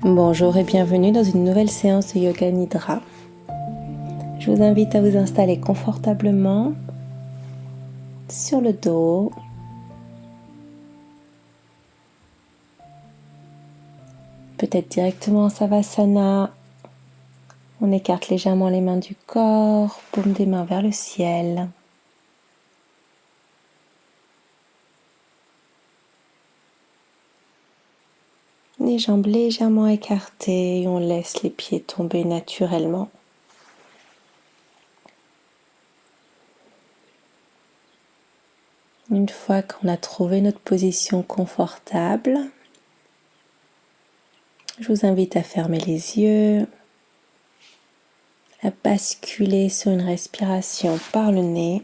Bonjour et bienvenue dans une nouvelle séance de Yoga Nidra. Je vous invite à vous installer confortablement sur le dos. Peut-être directement en Savasana. On écarte légèrement les mains du corps, paume des mains vers le ciel. Les jambes légèrement écartées et on laisse les pieds tomber naturellement. Une fois qu'on a trouvé notre position confortable, je vous invite à fermer les yeux, à basculer sur une respiration par le nez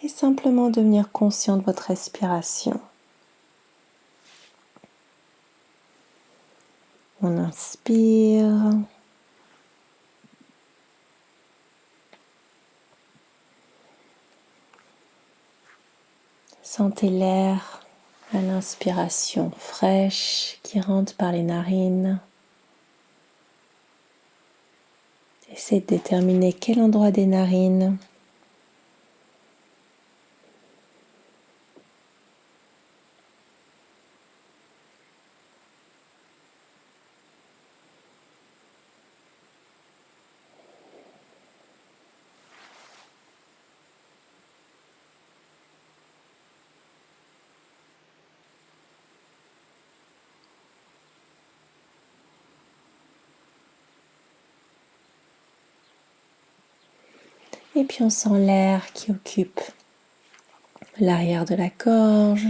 et simplement devenir conscient de votre respiration. On inspire. Sentez l'air à l'inspiration fraîche qui rentre par les narines. Essayez de déterminer quel endroit des narines et puis on sent l'air qui occupe l'arrière de la gorge,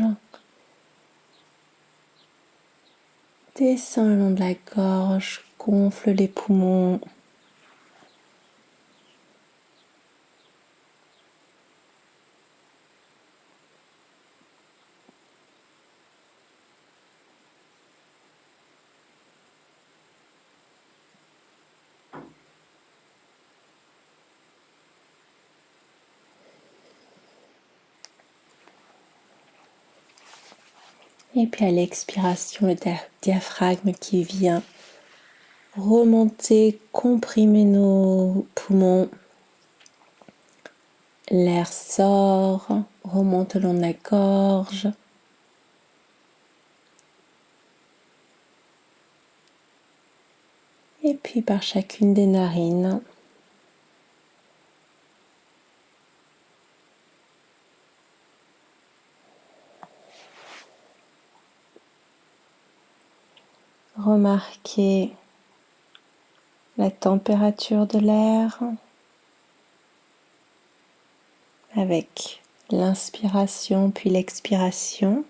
descend le long de la gorge, gonfle les poumons. Et puis à l'expiration, le diaphragme qui vient remonter, comprimer nos poumons. L'air sort, remonte le long de la gorge. Et puis par chacune des narines, remarquez la température de l'air avec l'inspiration puis l'expiration.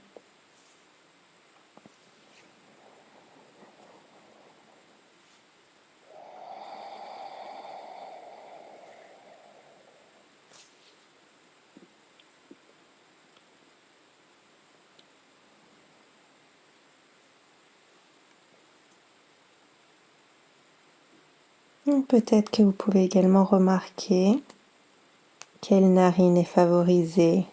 Peut-être que vous pouvez également remarquer quelle narine est favorisée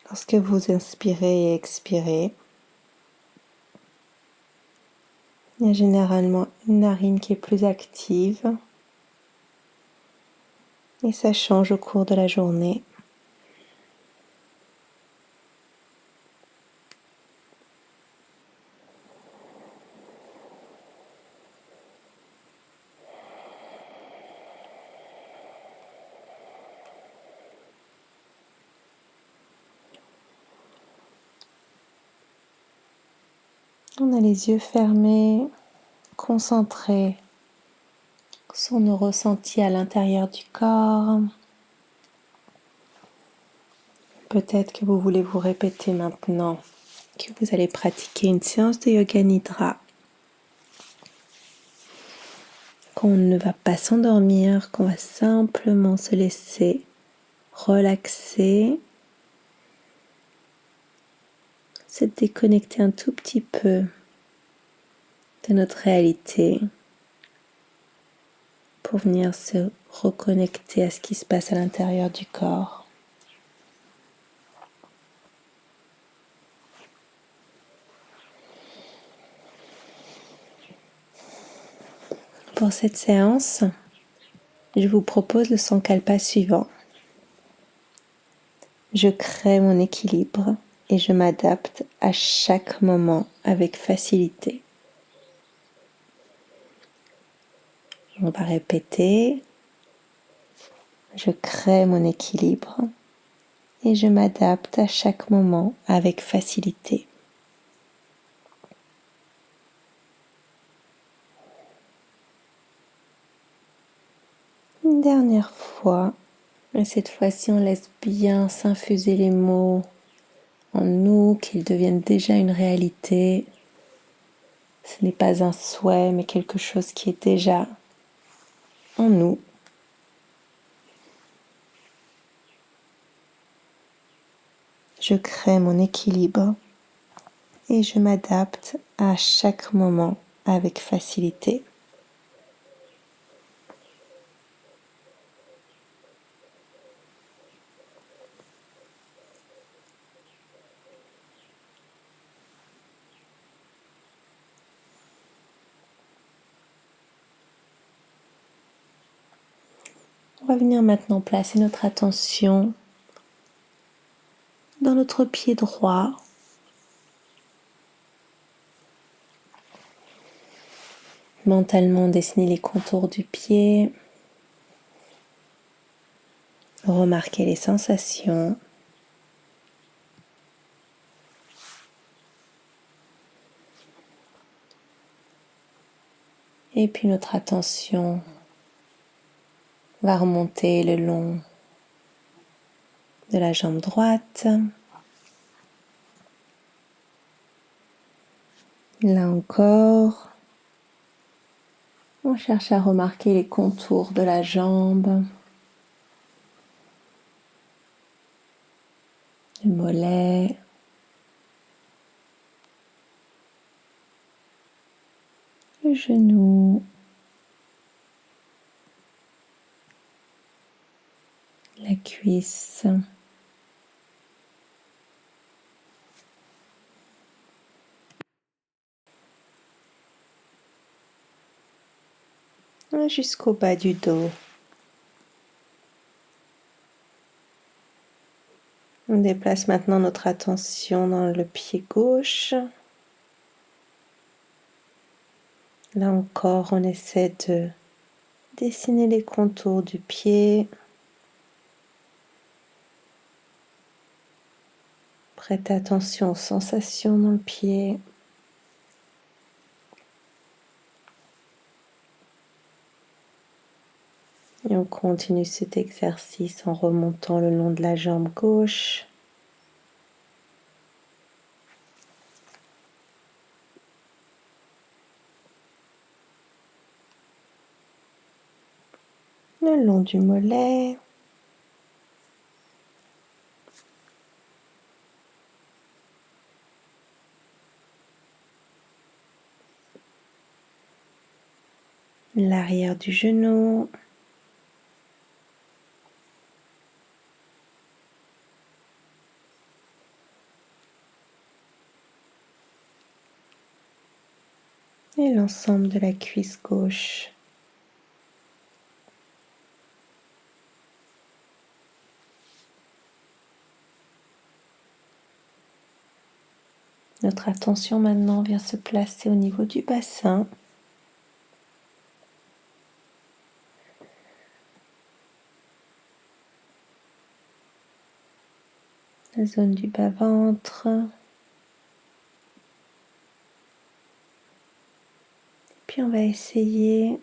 lorsque vous inspirez et expirez. Il y a généralement une narine qui est plus active et ça change au cours de la journée. On a les yeux fermés, concentrés sur nos ressentis à l'intérieur du corps. Peut-être que vous voulez vous répéter maintenant que vous allez pratiquer une séance de Yoga Nidra, qu'on ne va pas s'endormir, qu'on va simplement se laisser relaxer, se déconnecter un tout petit peu de notre réalité pour venir se reconnecter à ce qui se passe à l'intérieur du corps. pour cette séance, je vous propose le Sankalpa suivant. Je crée mon équilibre et je m'adapte à chaque moment avec facilité. On va répéter. Je crée mon équilibre et je m'adapte à chaque moment avec facilité. Une dernière fois, et cette fois-ci on laisse bien s'infuser les mots en nous, qu'ils deviennent déjà une réalité. Ce n'est pas un souhait, mais quelque chose qui est déjà en nous. Je crée mon équilibre et je m'adapte à chaque moment avec facilité. On va venir maintenant placer notre attention dans notre pied droit. Mentalement dessiner les contours du pied. Remarquer les sensations. Et puis notre attention va remonter le long de la jambe droite. Là encore, on cherche à remarquer les contours de la jambe, le mollet, le genou, la cuisse. Jusqu'au bas du dos. On déplace maintenant notre attention dans le pied gauche. Là encore, on essaie de dessiner les contours du pied. Prêtez attention aux sensations dans le pied. Et on continue cet exercice en remontant le long de la jambe gauche. Le long du mollet. L'arrière du genou. Et l'ensemble de la cuisse gauche. Notre attention maintenant vient se placer au niveau du bassin. La zone du bas-ventre. Puis on va essayer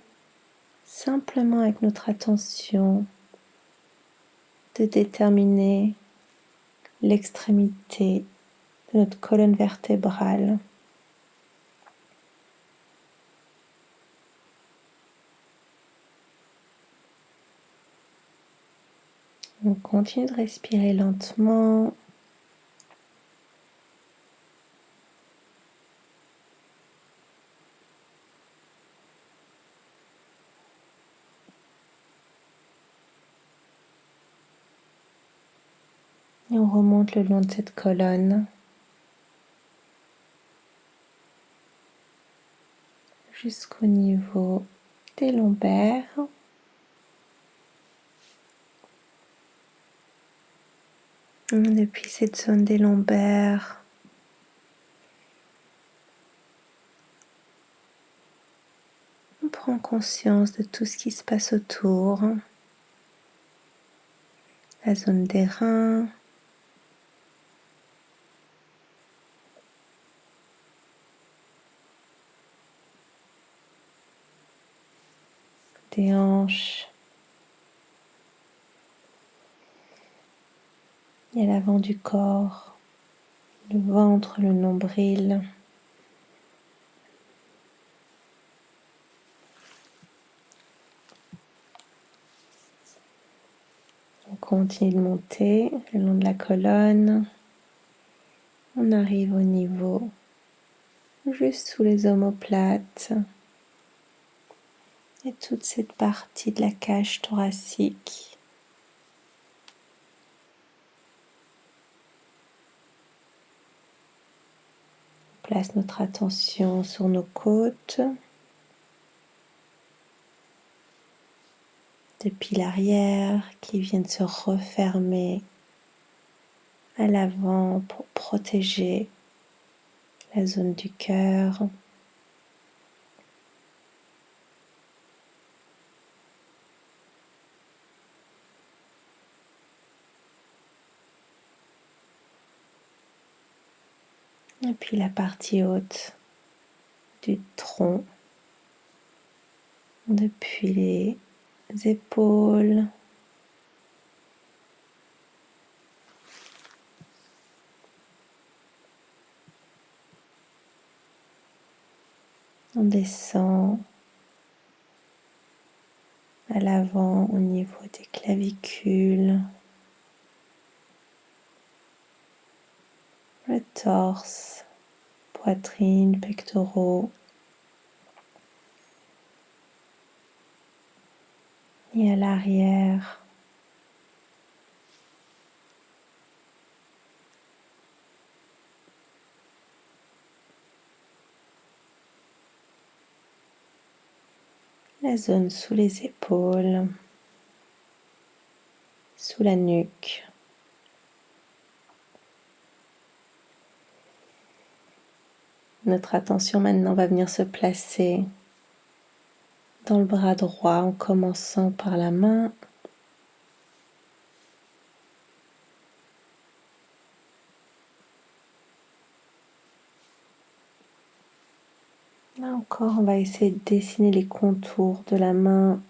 simplement avec notre attention de déterminer l'extrémité de notre colonne vertébrale. On continue de respirer lentement. Et on remonte le long de cette colonne jusqu'au niveau des lombaires. Depuis cette zone des lombaires, on prend conscience de tout ce qui se passe autour. La zone des reins, des hanches et l'avant du corps, le ventre, le nombril. On continue de monter le long de la colonne. On arrive au niveau juste sous les omoplates et toute cette partie de la cage thoracique. On place notre attention sur nos côtes, depuis l'arrière qui viennent se refermer à l'avant pour protéger la zone du cœur. Et puis la partie haute du tronc, depuis les épaules, on descend à l'avant au niveau des clavicules, le torse, poitrine, pectoraux, et à l'arrière, la zone sous les épaules, sous la nuque. Notre attention maintenant va venir se placer dans le bras droit en commençant par la main. Là encore, on va essayer de dessiner les contours de la main.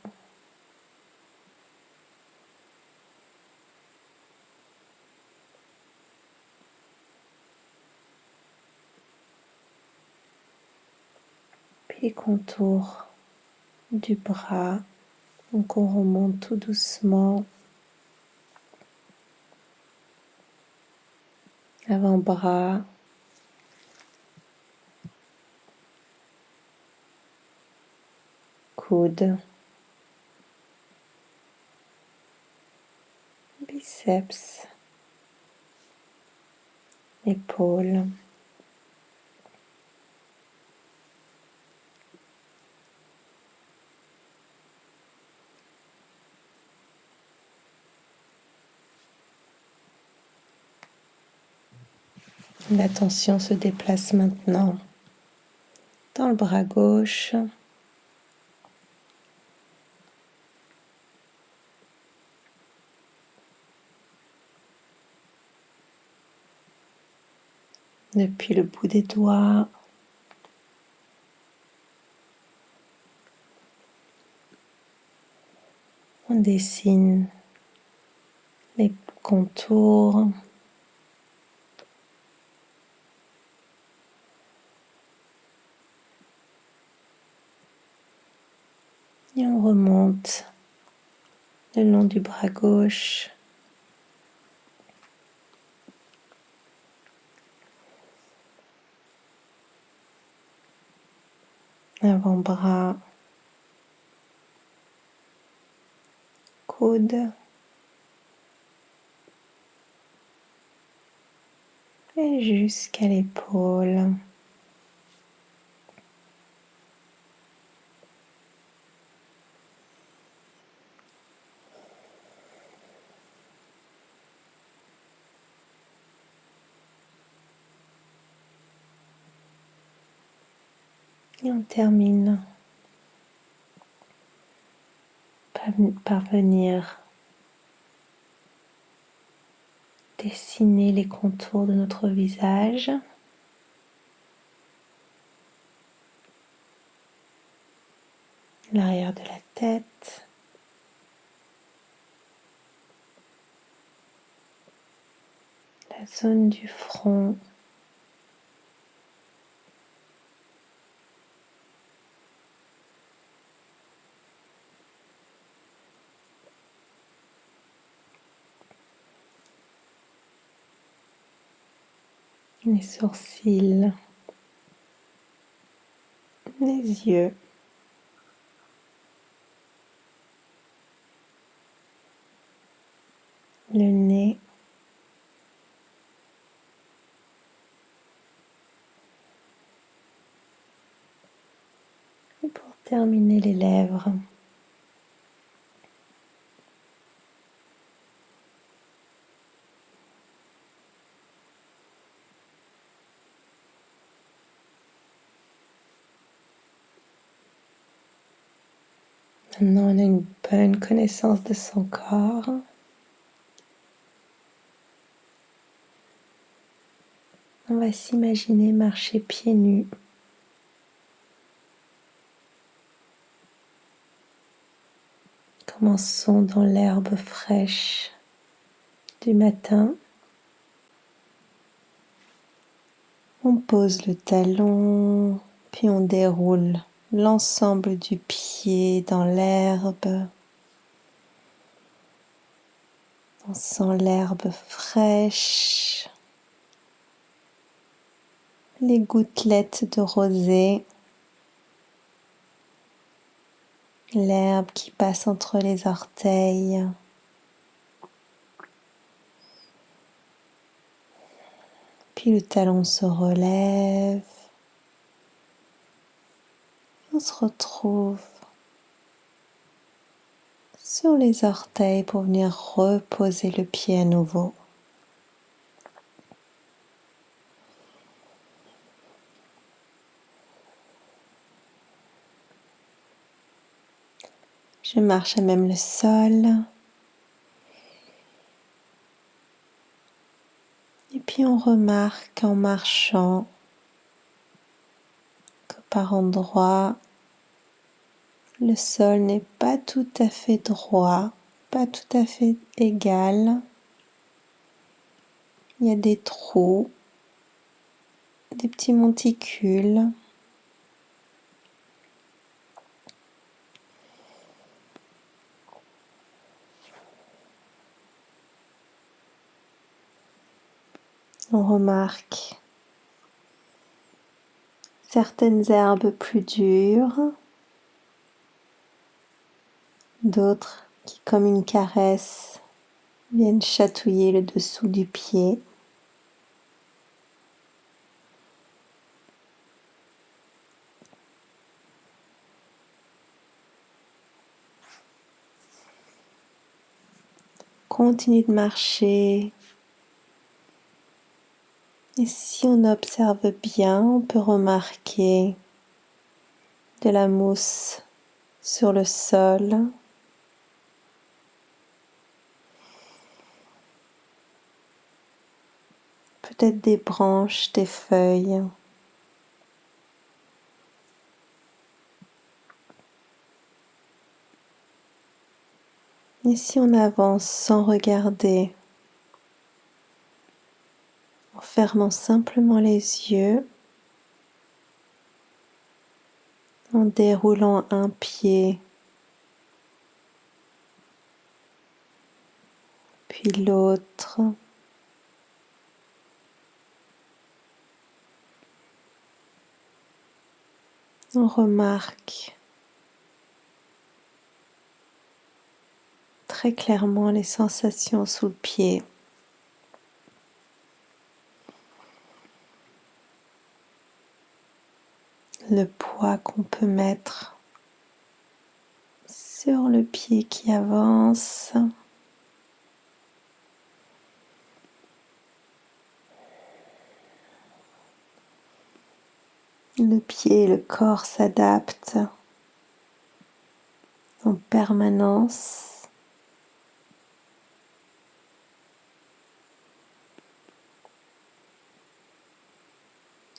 Puis les contours du bras. Donc on remonte tout doucement. Avant-bras. Coude. Biceps. Épaules. L'attention se déplace maintenant dans le bras gauche. Depuis le bout des doigts. On dessine les contours. Et on remonte le long du bras gauche. Avant-bras. Coude. Et jusqu'à l'épaule. Et on termine par venir dessiner les contours de notre visage. L'arrière de la tête. La zone du front. Les sourcils. Les yeux. Le nez. Et pour terminer, les lèvres. Maintenant, on a une bonne connaissance de son corps. On va s'imaginer marcher pieds nus. Commençons dans l'herbe fraîche du matin. On pose le talon, puis on déroule l'ensemble du pied dans l'herbe. On sent l'herbe fraîche, les gouttelettes de rosée, l'herbe qui passe entre les orteils. Puis le talon se relève. On se retrouve sur les orteils pour venir reposer le pied à nouveau. Je marche à même le sol. Et puis on remarque en marchant que par endroits, le sol n'est pas tout à fait droit, pas tout à fait égal. Il y a des trous, des petits monticules. On remarque certaines herbes plus dures, d'autres qui, comme une caresse, viennent chatouiller le dessous du pied. Continue de marcher. Et si on observe bien, on peut remarquer de la mousse sur le sol. Peut-être des branches, des feuilles. Et si on avance sans regarder, en fermant simplement les yeux, en déroulant un pied, puis l'autre, on remarque très clairement les sensations sous le pied. Le poids qu'on peut mettre sur le pied qui avance. Le pied et le corps s'adaptent en permanence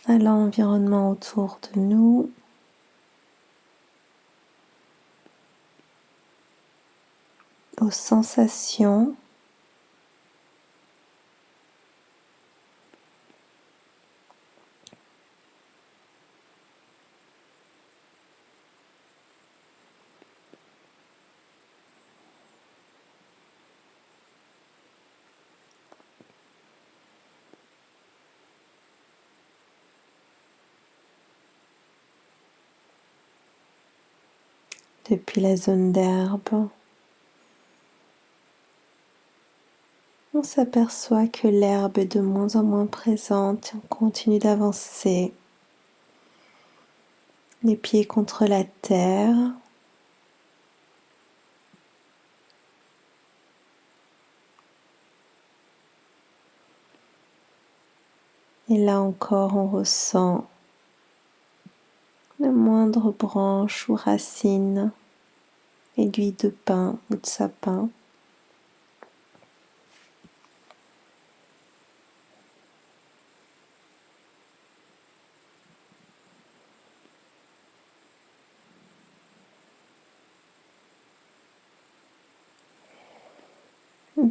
à l'environnement autour de nous, aux sensations. Depuis la zone d'herbe, on s'aperçoit que l'herbe est de moins en moins présente et on continue d'avancer, les pieds contre la terre. Et là encore, on ressent la moindre branche ou racine, aiguille de pin ou de sapin.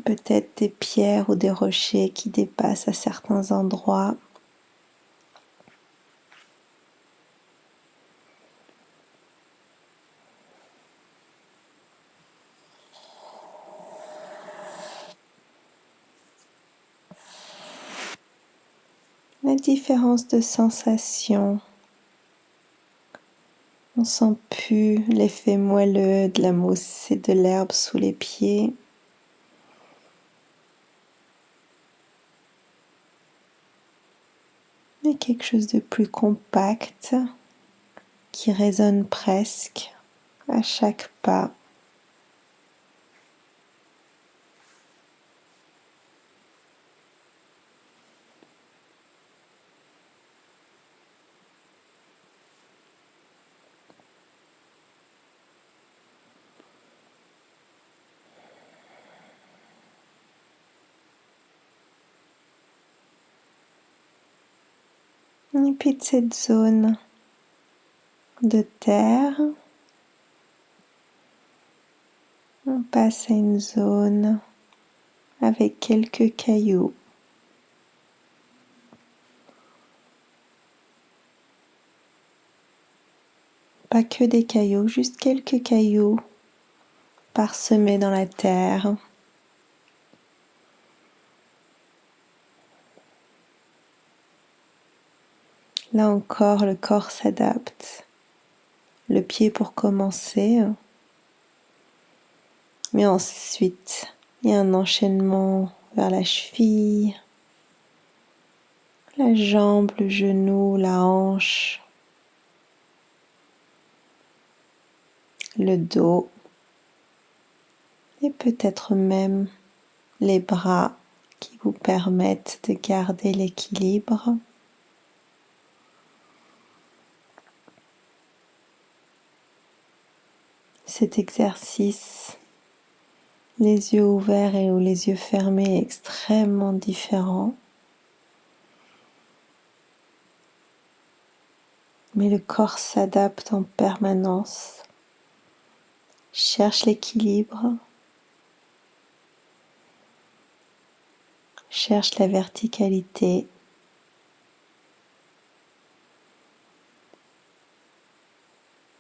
Peut-être des pierres ou des rochers qui dépassent à certains endroits. La différence de sensation. On sent plus l'effet moelleux de la mousse et de l'herbe sous les pieds. Mais quelque chose de plus compact qui résonne presque à chaque pas. Et puis de cette zone de terre, on passe à une zone avec quelques cailloux. Pas que des cailloux, juste quelques cailloux parsemés dans la terre. Là encore, le corps s'adapte. Le pied pour commencer, mais ensuite, il y a un enchaînement vers la cheville, la jambe, le genou, la hanche, le dos et peut-être même les bras qui vous permettent de garder l'équilibre. Cet exercice, les yeux ouverts et ou les yeux fermés, est extrêmement différent. Mais le corps s'adapte en permanence, cherche l'équilibre, cherche la verticalité.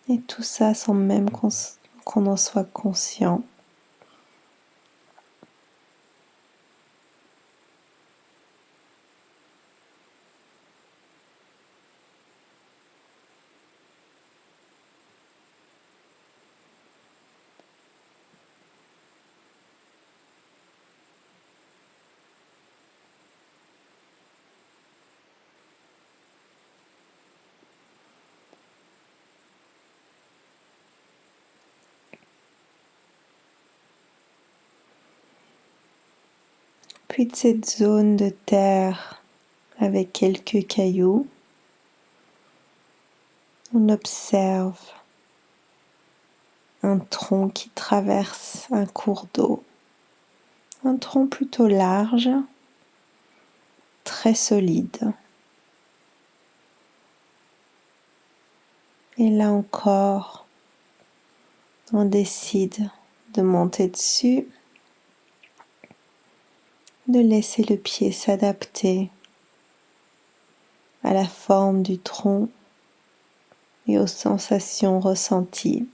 Et tout ça sans même qu'on en soit conscient. Puis de cette zone de terre avec quelques cailloux, On observe un tronc qui traverse un cours d'eau, un tronc plutôt large, très solide. Et là encore, on décide de monter dessus, de laisser le pied s'adapter à la forme du tronc et aux sensations ressenties.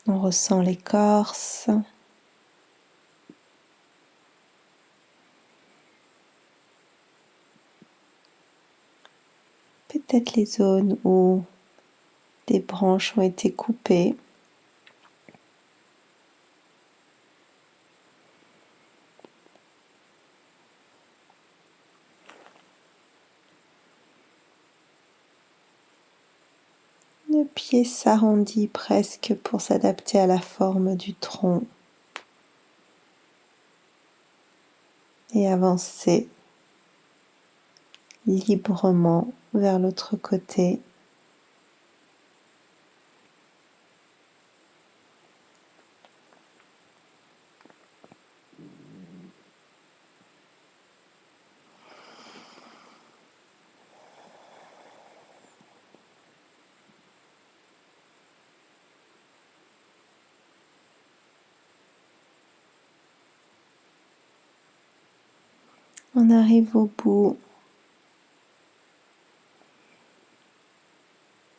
On ressent l'écorce, peut-être les zones où des branches ont été coupées. Le pied s'arrondit presque pour s'adapter à la forme du tronc et avancer librement vers l'autre côté. On arrive au bout.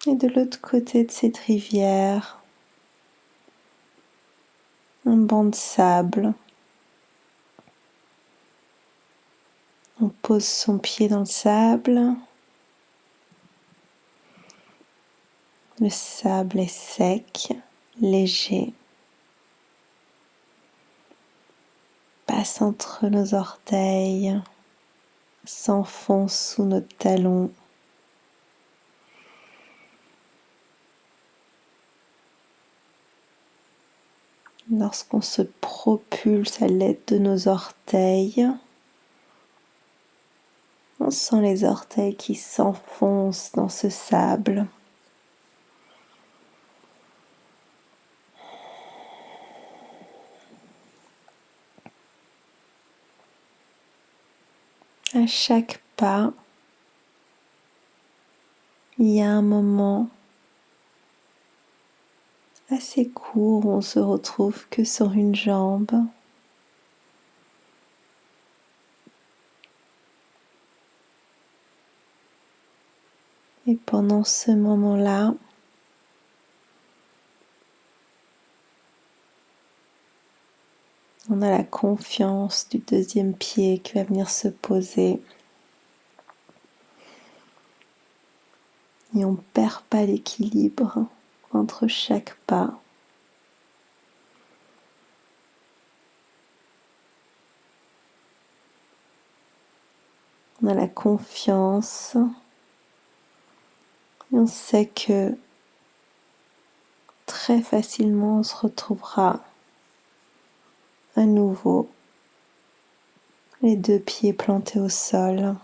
Et de l'autre côté de cette rivière, un banc de sable. On pose son pied dans le sable. Le sable est sec, léger. Passe entre nos orteils, s'enfonce sous nos talons. Lorsqu'on se propulse à l'aide de nos orteils, on sent les orteils qui s'enfoncent dans ce sable. À chaque pas, il y a un moment assez court où on se retrouve que sur une jambe. Et pendant ce moment-là, on a la confiance du deuxième pied qui va venir se poser. Et on ne perd pas l'équilibre entre chaque pas. On a la confiance et on sait que très facilement on se retrouvera à nouveau les deux pieds plantés au sol.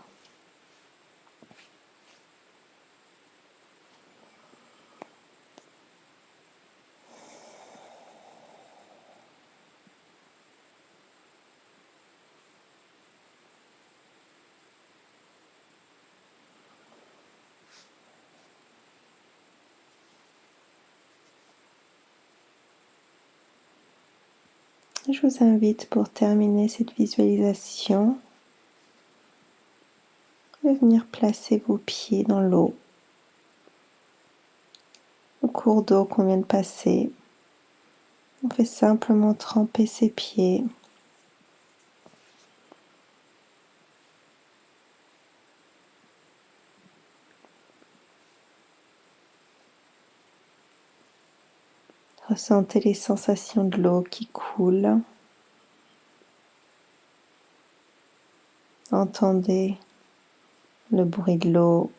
Je vous invite pour terminer cette visualisation à venir placer vos pieds dans l'eau, au cours d'eau qu'on vient de passer. On fait simplement tremper ses pieds. Ressentez les sensations de l'eau qui coule. Entendez le bruit de l'eau.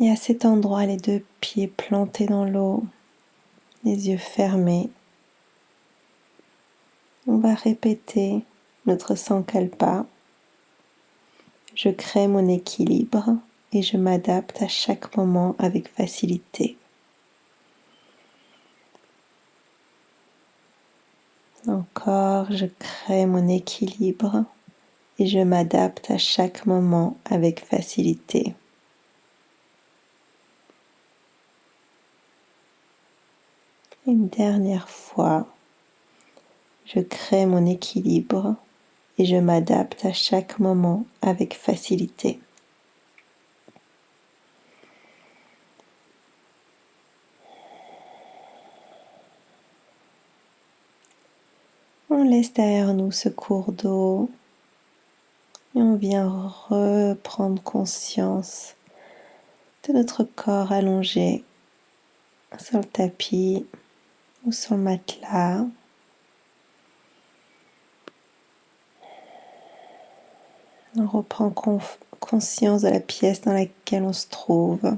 Et à cet endroit, les 2 pieds plantés dans l'eau, les yeux fermés, on va répéter notre Sankalpa. Je crée mon équilibre et je m'adapte à chaque moment avec facilité. Encore, je crée mon équilibre et je m'adapte à chaque moment avec facilité. Une dernière fois, je crée mon équilibre et je m'adapte à chaque moment avec facilité. On laisse derrière nous ce cours d'eau et on vient reprendre conscience de notre corps allongé sur le tapis ou sur le matelas. On reprend conscience de la pièce dans laquelle on se trouve.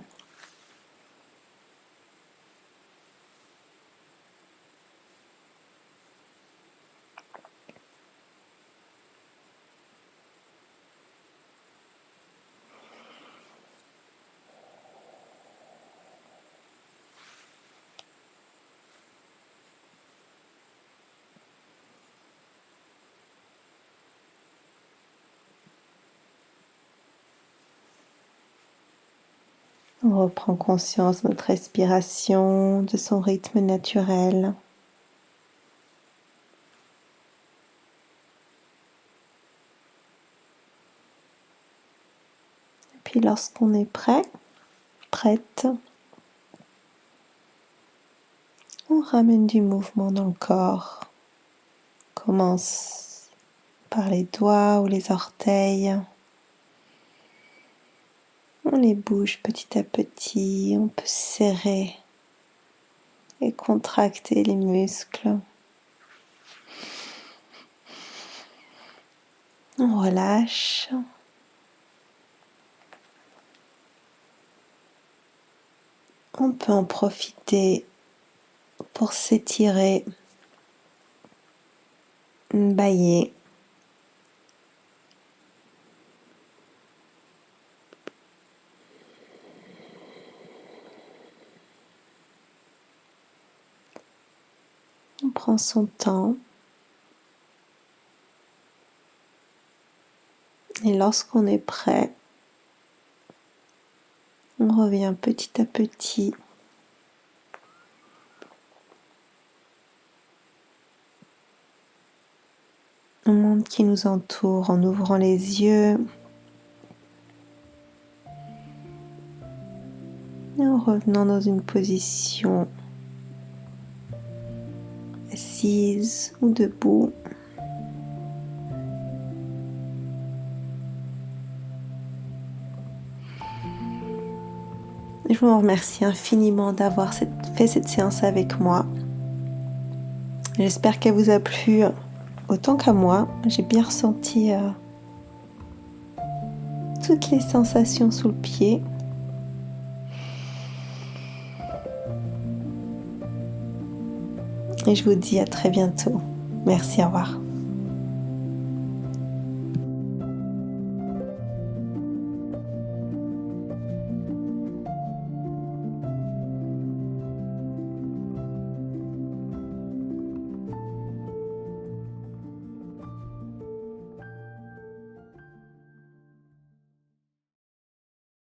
On reprend conscience de notre respiration, de son rythme naturel. Et puis lorsqu'on est prêt, prête, on ramène du mouvement dans le corps. On commence par les doigts ou les orteils. On les bouge petit à petit, on peut serrer et contracter les muscles. On relâche. On peut en profiter pour s'étirer, bâiller. On prend son temps. Et lorsqu'on est prêt, on revient petit à petit au monde qui nous entoure en ouvrant les yeux et en revenant dans une position assise ou debout. Je vous remercie infiniment d'avoir fait cette séance avec moi. J'espère qu'elle vous a plu autant qu'à moi. J'ai bien ressenti toutes les sensations sous le pied. Et je vous dis à très bientôt. Merci, au revoir.